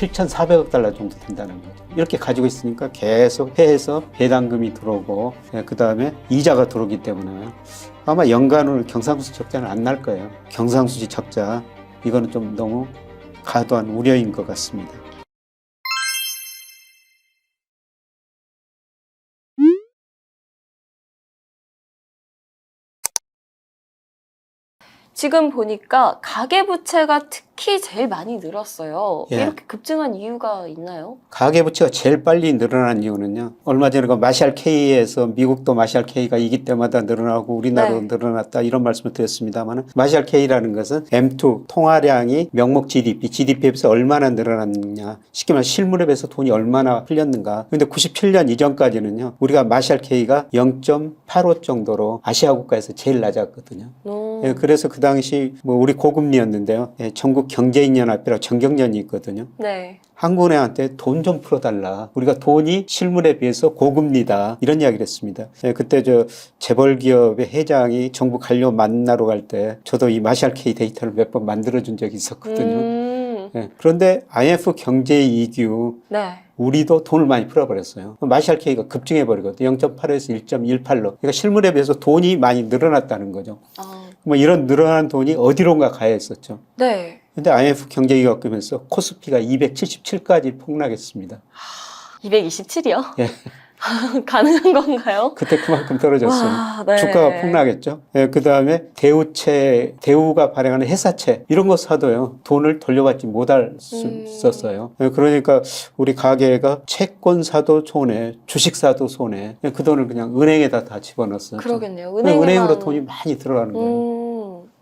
7,400억 달러 정도 된다는 거죠. 이렇게 가지고 있으니까 계속 해에서 배당금이 들어오고 그 다음에 이자가 들어오기 때문에 아마 연간으로 경상수지 적자는 안 날 거예요. 경상수지 적자 이거는 좀 너무 과도한 우려인 것 같습니다. 지금 보니까 가계부채가 특히 제일 많이 늘었어요. 예. 이렇게 급증한 이유가 있나요? 가계부채가 제일 빨리 늘어난 이유는요. 얼마 전에 그 마샬 K에서 미국도 마샬 K가 이기 때마다 늘어나고 우리나라도 네. 늘어났다 이런 말씀을 드렸습니다만 마샬 K라는 것은 M2 통화량이 명목 GDP에 비해서 얼마나 늘어났느냐. 쉽게 말해 실물에 비해서 돈이 얼마나 흘렸는가. 그런데 97년 이전까지는요. 우리가 마샬 K가 0.85 정도로 아시아 국가에서 제일 낮았거든요. 예, 그래서 그 당시 뭐 우리 고금리였는데요. 예, 전국 경제인연합회라고 정경련이 있거든요. 네. 한국은행한테 돈 좀 풀어달라. 우리가 돈이 실물에 비해서 고금리다. 이런 이야기를 했습니다. 예, 그때 저 재벌기업의 회장이 정부 관료 만나러 갈 때 저도 이 마샬 K 데이터를 몇 번 만들어준 적이 있었거든요. 예, 그런데 IMF 경제 이후 네. 우리도 돈을 많이 풀어버렸어요. 마샬 K가 급증해버리거든요. 0.8에서 1.18로. 그러니까 실물에 비해서 돈이 많이 늘어났다는 거죠. 뭐 이런 늘어난 돈이 어디론가 가야 했었죠. 네. 근데 IMF 경제위기 겪으면서 코스피가 277까지 폭락했습니다. 227이요? 예. 가능한 건가요? 그때 그만큼 떨어졌어요. 와, 네. 주가가 폭락했죠. 예, 그 다음에 대우가 발행하는 회사채 이런 거 사도요. 돈을 돌려받지 못할 수 있었어요. 예, 그러니까 우리 가게가 채권 사도 손해, 주식 사도 손해. 예, 그 돈을 그냥 은행에다 다 집어넣었어요. 그러겠네요. 은행으로 돈이 많이 들어가는 거예요.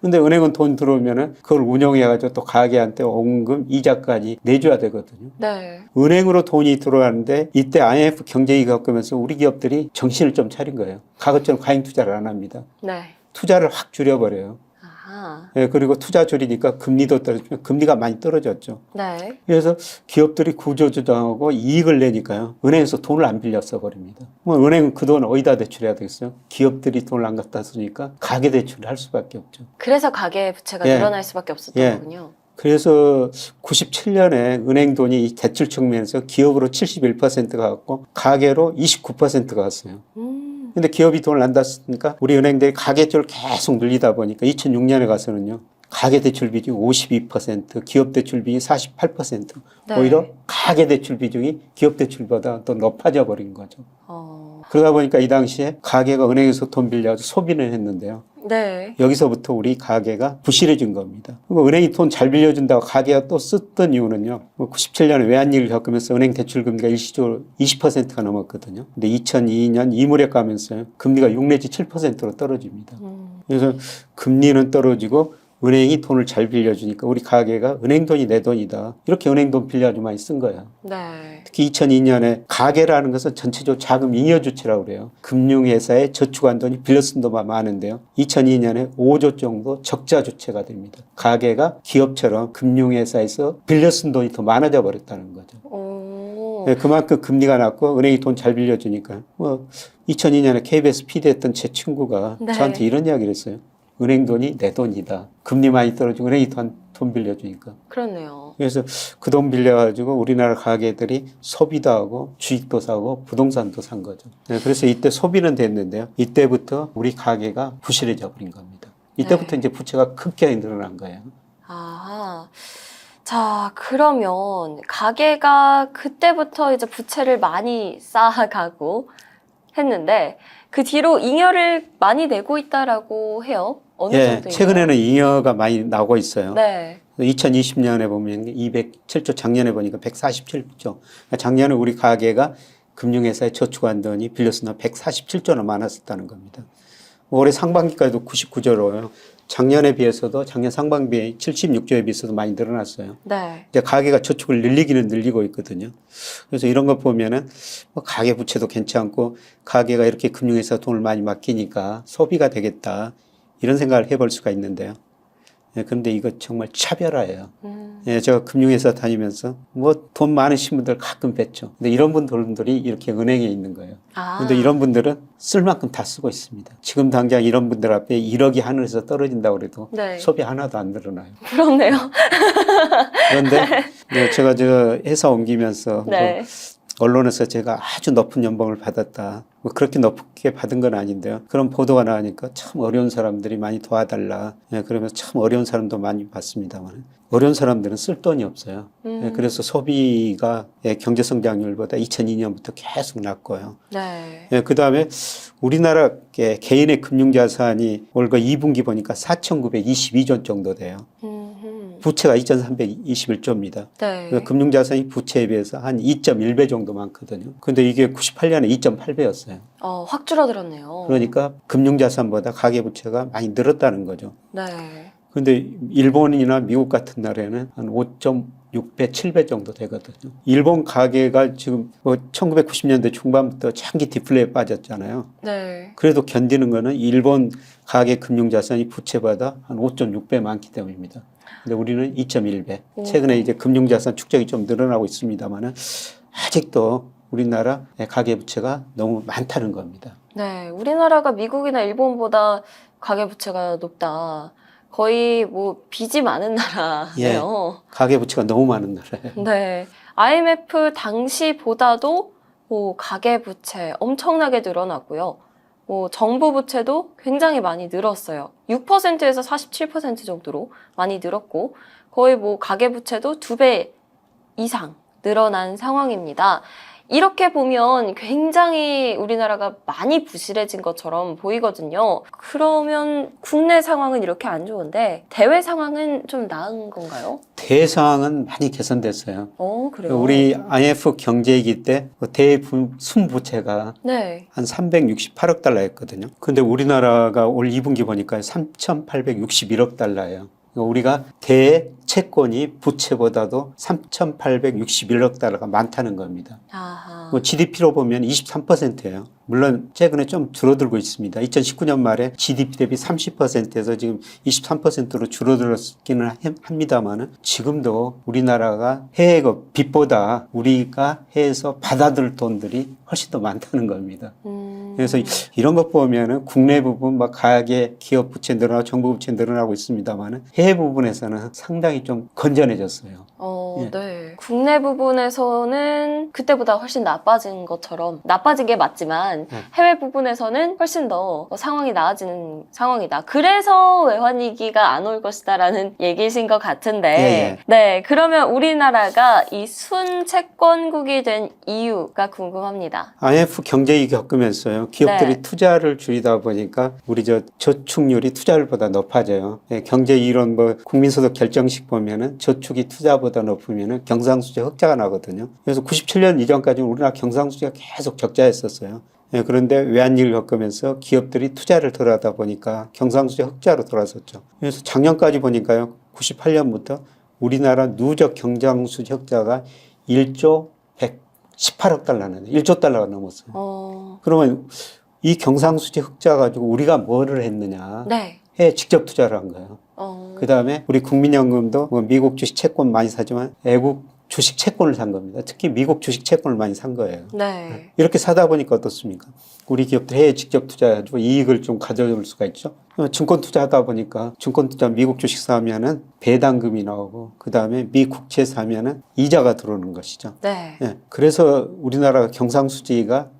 근데 은행은 돈 들어오면은 그걸 운영해가지고 또 가게한테 원금 이자까지 내줘야 되거든요. 네. 은행으로 돈이 들어가는데 이때 IMF 경제위기 겪으면서 우리 기업들이 정신을 좀 차린 거예요. 과거처럼 과잉 투자를 안 합니다. 네. 투자를 확 줄여버려요. 아하. 예, 그리고 투자 줄이니까 금리도 떨어지면 금리가 많이 떨어졌죠. 네. 그래서 기업들이 구조조정하고 이익을 내니까요. 은행에서 돈을 안 빌려 써버립니다. 뭐 은행은 그 돈 어디다 대출해야 되겠어요? 기업들이 돈을 안 갖다 쓰니까 가계대출을 할 수밖에 없죠. 그래서 가계부채가 예. 늘어날 수밖에 없었던 예. 거군요. 그래서 97년에 은행 돈이 대출 측면에서 기업으로 71%가 갔고 가계로 29%가 갔어요. 근데 기업이 돈을 안 땄으니까 우리 은행들이 가계대출을 계속 늘리다 보니까 2006년에 가서는요. 가계대출 비중이 52%, 기업대출 비중이 48%. 네. 오히려 가계대출 비중이 기업대출보다 더 높아져 버린 거죠. 어. 그러다 보니까 이 당시에 가계가 은행에서 돈 빌려서 소비를 했는데요. 네. 여기서부터 우리 가계가 부실해진 겁니다. 은행이 돈 잘 빌려준다고 가계가 또 썼던 이유는요. 97년에 외환위기를 겪으면서 은행 대출 금리가 일시적으로 20%가 넘었거든요. 근데 2002년 이물에 가면서 금리가 6 내지 7%로 떨어집니다. 그래서 금리는 떨어지고 은행이 돈을 잘 빌려주니까 우리 가계가 은행 돈이 내 돈이다. 이렇게 은행 돈 빌려가지고 많이 쓴 거예요. 네. 특히 2002년에 가계라는 것은 전체적으로 자금 잉여 주체라고 그래요. 금융회사에 저축한 돈이 빌려 쓴 돈만 많은데요. 2002년에 5조 정도 적자 주체가 됩니다. 가계가 기업처럼 금융회사에서 빌려 쓴 돈이 더 많아져 버렸다는 거죠. 네, 그만큼 금리가 낮고 은행이 돈 잘 빌려주니까 2002년에 KBS PD 했던 제 친구가 네. 저한테 이런 이야기를 했어요. 은행 돈이 내 돈이다. 금리 많이 떨어지고 은행이 돈 빌려주니까. 그렇네요. 그래서 그 돈 빌려가지고 우리나라 가게들이 소비도 하고 주식도 사고 부동산도 산 거죠. 네, 그래서 이때 소비는 됐는데요. 이때부터 우리 가게가 부실해져 버린 겁니다. 이때부터 네. 이제 부채가 크게 늘어난 거예요. 아. 자, 그러면 가계가 그때부터 이제 부채를 많이 쌓아가고 했는데 그 뒤로 잉여를 많이 내고 있다라고 해요. 어느 정도? 최근에는 잉여가 많이 나오고 있어요. 네. 2020년에 보면 207조, 작년에 보니까 147조. 작년에 우리 가계가 금융회사에 저축한 돈이 빌려 쓴 돈 147조나 많았었다는 겁니다. 올해 상반기까지도 99조로요. 작년에 비해서도 작년 상반기에 76조에 비해서도 많이 늘어났어요. 네. 이제 가계가 저축을 늘리기는 늘리고 있거든요. 그래서 이런 거 보면은 가계 부채도 괜찮고 가계가 이렇게 금융회사 돈을 많이 맡기니까 소비가 되겠다. 이런 생각을 해볼 수가 있는데요. 예, 그런데 이거 정말 차별화예요. 예, 제가 금융회사 다니면서 뭐 돈 많으신 분들 가끔 뵀죠. 근데 이런 분들이 이렇게 은행에 있는 거예요. 아. 근데 이런 분들은 쓸 만큼 다 쓰고 있습니다. 지금 당장 이런 분들 앞에 1억이 하늘에서 떨어진다고 그래도 네. 소비 하나도 안 늘어나요. 부럽네요. 그런데 네, 제가 저 회사 옮기면서 네. 뭐 언론에서 제가 아주 높은 연봉을 받았다. 뭐 그렇게 높게 받은 건 아닌데요. 그런 보도가 나오니까 참 어려운 사람들이 많이 도와달라. 예, 그러면서 참 어려운 사람도 많이 봤습니다만 어려운 사람들은 쓸 돈이 없어요. 예, 그래서 소비가 예, 경제 성장률보다 2002년부터 계속 낮고요. 네. 예, 그다음에 우리나라 개인의 금융자산이 올해 2분기 보니까 4,922조 정도 돼요. 부채가 2,321조입니다. 네. 그러니까 금융자산이 부채에 비해서 한 2.1배 정도 많거든요. 근데 이게 98년에 2.8배였어요. 확 줄어들었네요. 그러니까 금융자산보다 가계부채가 많이 늘었다는 거죠. 네. 근데 일본이나 미국 같은 나라에는 한 5.6배, 7배 정도 되거든요. 일본 가계가 지금 뭐 1990년대 중반부터 장기 디플레에 빠졌잖아요. 네. 그래도 견디는 거는 일본 가계 금융자산이 부채보다 한 5.6배 많기 때문입니다. 근데 우리는 2.1배. 최근에 이제 금융자산 축적이 좀 늘어나고 있습니다만은 아직도 우리나라 가계부채가 너무 많다는 겁니다. 네. 우리나라가 미국이나 일본보다 가계부채가 높다. 거의 뭐 빚이 많은 나라네요. 가계부채가 너무 많은 나라예요. 네. IMF 당시보다도 뭐 가계부채 엄청나게 늘어났고요. 뭐 정부 부채도 굉장히 많이 늘었어요. 6%에서 47% 정도로 많이 늘었고 거의 뭐 가계부채도 2배 이상 늘어난 상황입니다. 이렇게 보면 굉장히 우리나라가 많이 부실해진 것처럼 보이거든요. 그러면 국내 상황은 이렇게 안 좋은데 대외 상황은 좀 나은 건가요? 대외 상황은 많이 개선됐어요. 그래요? 우리 IMF 경제위기 때 순부채가 네. 한 368억 달러였거든요. 근데 우리나라가 올 2분기 보니까 3,861억 달러예요. 우리가 대채권이 부채보다도 3,861억 달러가 많다는 겁니다. 아하. 뭐 GDP로 보면 23%예요. 물론 최근에 좀 줄어들고 있습니다. 2019년 말에 GDP 대비 30%에서 지금 23%로 줄어들었기는 합니다만은 지금도 우리나라가 해외 빚보다 우리가 해외에서 받아들 돈들이 훨씬 더 많다는 겁니다. 그래서 이런 것 보면은 국내 부분 막 가계 기업 부채 늘어나고 정부 부채 늘어나고 있습니다만은 해외 부분에서는 상당히 좀 건전해졌어요. 예. 네. 국내 부분에서는 그때보다 훨씬 나빠진 것처럼 나빠진 게 맞지만 해외 부분에서는 훨씬 더 상황이 나아지는 상황이다. 그래서 외환위기가 안 올 것이다라는 얘기신 것 같은데 예. 네. 그러면 우리나라가 이 순채권국이 된 이유가 궁금합니다. IMF 경제위기 겪으면서요. 기업들이 네. 투자를 줄이다 보니까 우리 저축률이 투자율보다 높아져요. 예, 경제 이론 뭐 국민소득 결정식 보면은 저축이 투자보다 높으면은 경상수지 흑자가 나거든요. 그래서 97년 이전까지는 우리나라 경상수지가 계속 적자였었어요. 예, 그런데 외환위기를 겪으면서 기업들이 투자를 덜 하다 보니까 경상수지 흑자로 돌아섰죠. 그래서 작년까지 보니까요. 98년부터 우리나라 누적 경상수지 흑자가 1조 118억 달러는 1조 달러가 넘었어요. 그러면 이 경상수지 흑자 가지고 우리가 뭐를 했느냐? 네. 해외 직접 투자를 한 거예요. 그 다음에 우리 국민연금도 뭐 미국 주식 채권 많이 사지만 외국 주식 채권을 산 겁니다. 특히 미국 주식 채권을 많이 산 거예요. 네. 이렇게 사다 보니까 어떻습니까? 우리 기업들 해외 직접 투자해가지고 이익을 좀 가져올 수가 있죠. 증권 투자하다 보니까 증권 투자 미국 주식 사면은 배당금이 나오고 그 다음에 미 국채 사면은 이자가 들어오는 것이죠. 네. 예, 그래서 우리나라 경상수지가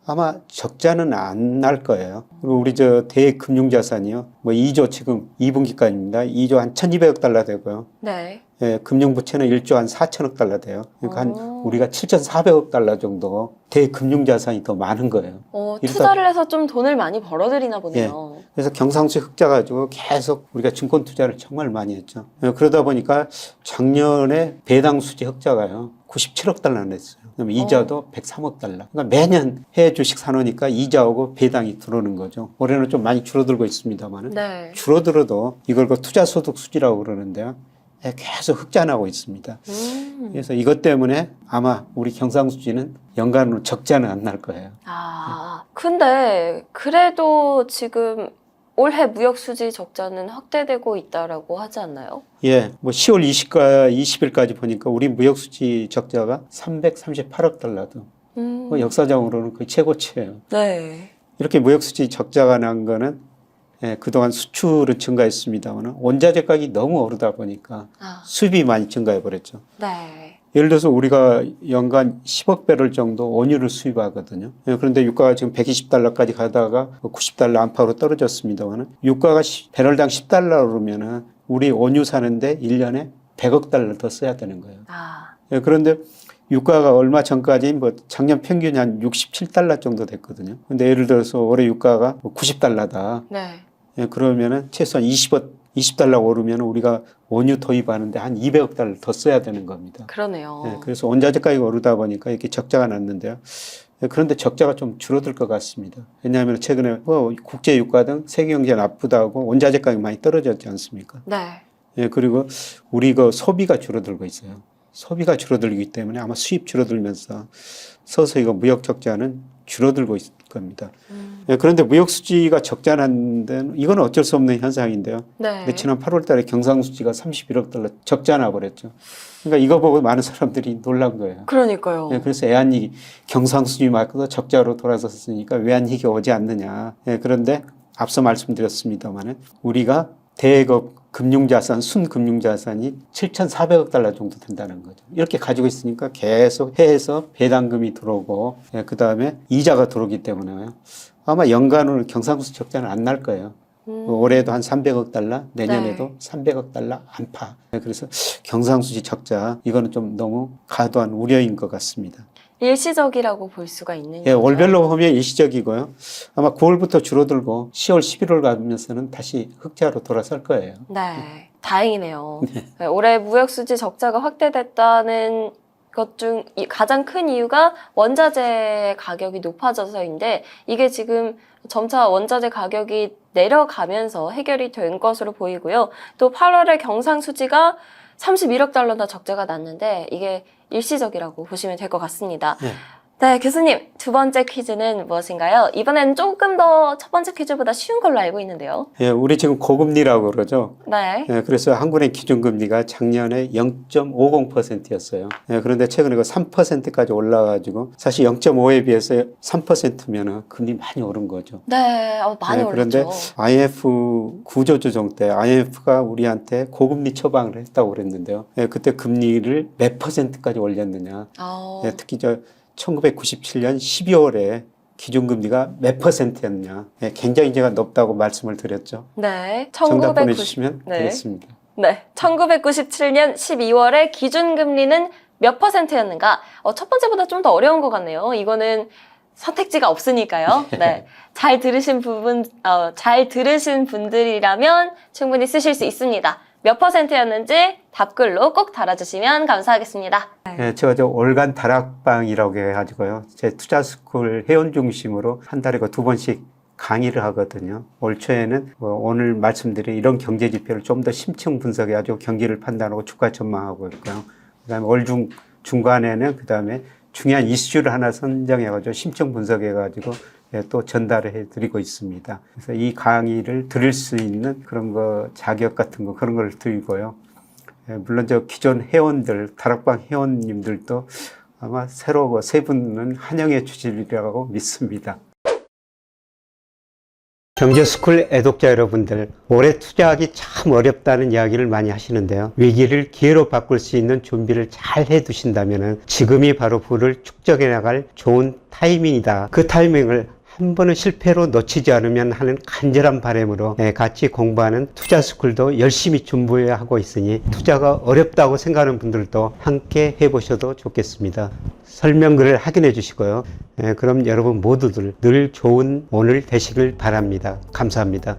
아마 적자는 안 날 거예요. 그리고 우리 대금융자산이요. 뭐 2조 지금 2분기까지입니다. 2조 한 1,200억 달러 되고요. 네. 예, 금융부채는 1조 한 4천억 달러 돼요. 그러니까 한 우리가 7,400억 달러 정도 대금융자산이 더 많은 거예요. 투자를 해서 좀 돈을 많이 벌어들이나 보네요. 예, 그래서 경상수지 흑자 가지고 계속 우리가 증권 투자를 정말 많이 했죠. 예, 그러다 보니까 작년에 배당수지 흑자가요. 97억 달러 냈어요. 그다음에 이자도 103억 달러. 그러니까 매년 해외 주식 사놓으니까 이자하고 배당이 들어오는 거죠. 올해는 좀 많이 줄어들고 있습니다만 네. 줄어들어도 이걸 투자소득 수지라고 그러는데요. 예, 계속 흑자나고 있습니다. 그래서 이것 때문에 아마 우리 경상수지는 연간으로 적자는 안 날 거예요. 근데 그래도 지금 올해 무역 수지 적자는 확대되고 있다라고 하지 않나요? 예, 뭐 10월 20일까지 보니까 우리 무역 수지 적자가 338억 달러도 뭐 역사적으로는 거의 최고치예요. 네. 이렇게 무역 수지 적자가 난 거는 그동안 수출은 증가했습니다만 원자재 가격이 너무 오르다 보니까 수입이 많이 증가해 버렸죠. 네. 예를 들어서 우리가 연간 10억 배럴 정도 원유를 수입하거든요. 그런데 유가가 지금 120달러까지 가다가 90달러 안팎으로 떨어졌습니다만 유가가 배럴당 10달러 오르면은 우리 원유 사는데 1년에 100억 달러 더 써야 되는 거예요. 그런데 유가가 얼마 전까지 뭐 작년 평균이 한 67달러 정도 됐거든요. 근데 예를 들어서 올해 유가가 90달러다. 네. 그러면은 최소한 20달러 오르면 우리가 원유 도입하는데 한 200억 달러 더 써야 되는 겁니다. 그러네요. 그래서 원자재 가격이 오르다 보니까 이렇게 적자가 났는데요. 그런데 적자가 좀 줄어들 것 같습니다. 왜냐하면 최근에 국제 유가 등 세계 경제 나쁘다고 원자재 가격이 많이 떨어졌지 않습니까? 네. 그리고 우리 그 소비가 줄어들고 있어요. 소비가 줄어들기 때문에 아마 수입 줄어들면서 서서히 이거 무역 적자는 줄어들고 있을 겁니다. 그런데 무역 수지가 적자난 데는 이건 어쩔 수 없는 현상인데요. 네. 지난 8월 달에 경상 수지가 31억 달러 적자 나버렸죠. 그러니까 이거 보고 많은 사람들이 놀란 거예요. 그러니까요. 그래서 외환위기, 경상 수지 말고도 적자로 돌아섰으니까 외환위기 오지 않느냐. 그런데 앞서 말씀드렸습니다만은 우리가 대거 금융자산, 순금융자산이 7,400억 달러 정도 된다는 거죠. 이렇게 가지고 있으니까 계속 해에서 배당금이 들어오고, 그 다음에 이자가 들어오기 때문에 아마 연간으로 경상수지 적자는 안 날 거예요. 올해도 한 300억 달러, 내년에도 300억 달러 안팎. 그래서 경상수지 적자, 이거는 좀 너무 과도한 우려인 것 같습니다. 일시적이라고 볼 수가 있는 예, 거죠? 월별로 보면 일시적이고요. 아마 9월부터 줄어들고 10월, 11월 가면서는 다시 흑자로 돌아설 거예요. 네. 다행이네요. 네, 올해 무역 수지 적자가 확대됐다는 것 중 가장 큰 이유가 원자재 가격이 높아져서인데 이게 지금 점차 원자재 가격이 내려가면서 해결이 된 것으로 보이고요. 또 8월에 경상 수지가 31억 달러나 적자가 났는데 이게 일시적이라고 보시면 될 것 같습니다. 네, 교수님, 두 번째 퀴즈는 무엇인가요? 이번에는 조금 더 첫 번째 퀴즈보다 쉬운 걸로 알고 있는데요. 예, 우리 지금 고금리라고 그러죠. 네. 그래서 한국은행 기준금리가 작년에 0.50%였어요. 그런데 최근에 그 3%까지 올라가지고 사실 0.5에 비해서 3%면은 금리 많이 오른 거죠. 네, 많이 올랐죠. 그런데 IMF 구조조정 때 IMF가 우리한테 고금리 처방을 했다고 그랬는데요. 그때 금리를 몇 %까지 올렸느냐. 특히 1997년 12월에 기준금리가 몇 %였냐. 굉장히 제가 높다고 말씀을 드렸죠. 네. 정답 보내주시면 되겠습니다. 네. 1997년 12월에 기준금리는 몇 %였는가? 첫 번째보다 좀 더 어려운 것 같네요. 이거는 선택지가 없으니까요. 네. 잘 들으신 분들이라면 충분히 쓰실 수 있습니다. 몇 %였는지 답글로 꼭 달아주시면 감사하겠습니다. 네, 제가 월간 다락방이라고 해가지고요. 제 투자스쿨 회원 중심으로 한 달에 2번씩 강의를 하거든요. 올 초에는 오늘 말씀드린 이런 경제 지표를 좀 더 심층 분석해가지고 경기를 판단하고 주가 전망하고 있고요. 그다음에 월 중간에는 그다음에 중요한 이슈를 하나 선정해가지고 심층 분석해가지고 또 전달을 해드리고 있습니다. 그래서 이 강의를 들을 수 있는 그런 거 자격 같은 거 그런 걸 드리고요. 물론 저 기존 회원들, 다락방 회원님들도 아마 새로 세 분은 환영해 주시리라고 믿습니다. 경제스쿨 애독자 여러분들, 올해 투자하기 참 어렵다는 이야기를 많이 하시는데요. 위기를 기회로 바꿀 수 있는 준비를 잘 해두신다면 지금이 바로 부를 축적해 나갈 좋은 타이밍이다. 그 타이밍을 한 번은 실패로 놓치지 않으면 하는 간절한 바람으로 같이 공부하는 투자스쿨도 열심히 준비하고 있으니 투자가 어렵다고 생각하는 분들도 함께 해보셔도 좋겠습니다. 설명글을 확인해 주시고요. 그럼 여러분 모두들 늘 좋은 오늘 되시길 바랍니다. 감사합니다.